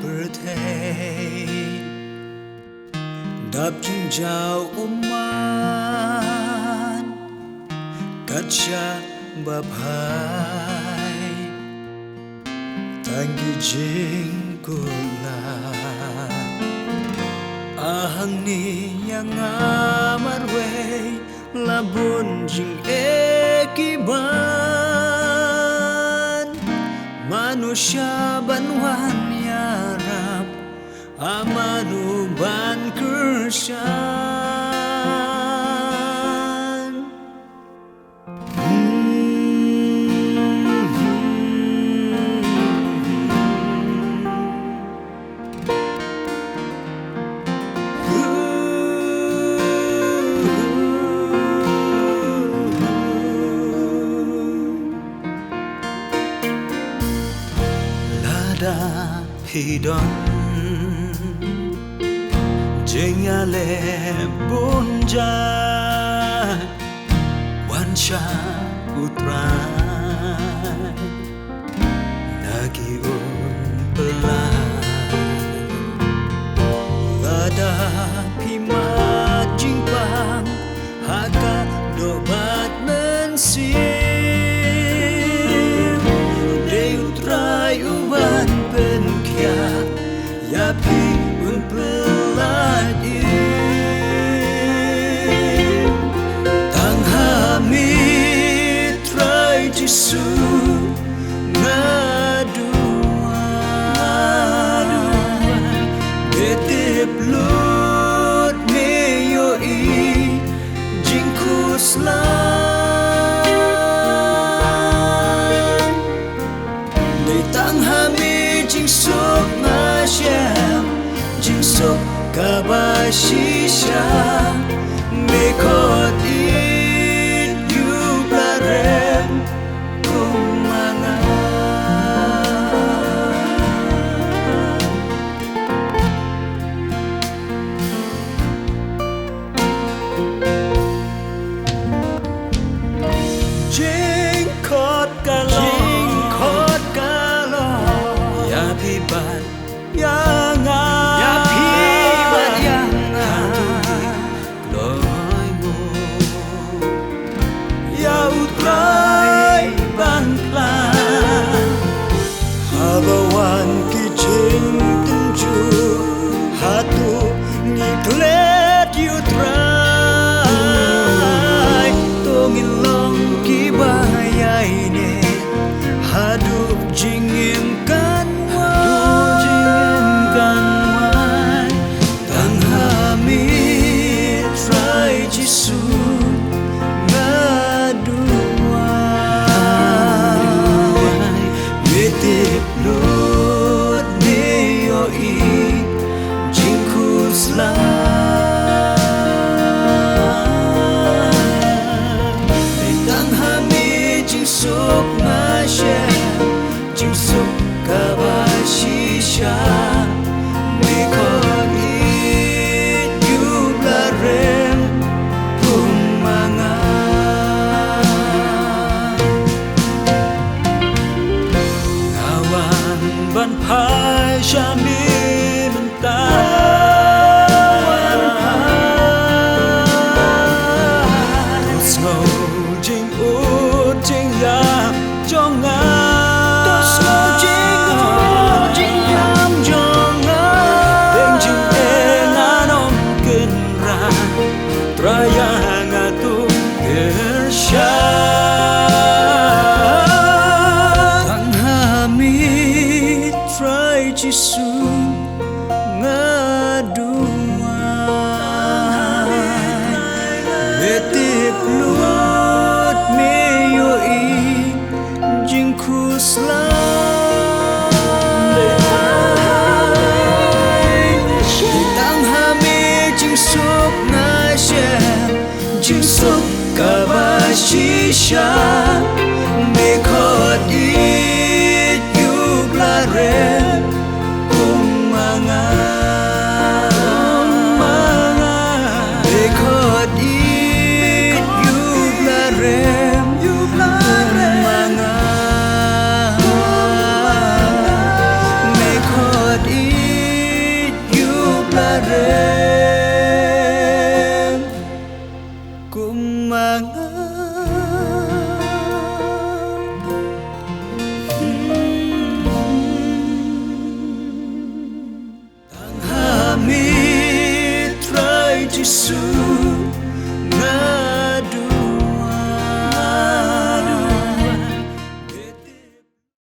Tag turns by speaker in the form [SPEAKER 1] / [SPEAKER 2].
[SPEAKER 1] Berthei đập chung chào man kacha bab hai tangi jing kulan ahang ni yang amarwe labun jing ekiban manusia banwan ya Rab amanu ban kersan lada hidon jengale bunja wansha putra lagi pelan lada pima jingpang haka dobat mensim deutrai uban penkia ya pi unpeladi tang hamit try jisu ngadua betep lut meyo I jingkuslan để tang hamit jing sok na shem jing sok kabashisha mekot it yubarem kumanga jing khot kalo ya pibat ya nga Habawan kijing tunju hatu ngiklet yutrai tongilong kibayay ne hadup jingim kanway tang hamit try jisu lut neo I jingkuslan tang hamit jing sok na shem jing sok kabashisha mekot it yubarem kumanga ban phai shami mentawan snow jing ut jing yam jonga snow jing yam jonga deng jing enganom kenra trayang atu gersha Jisu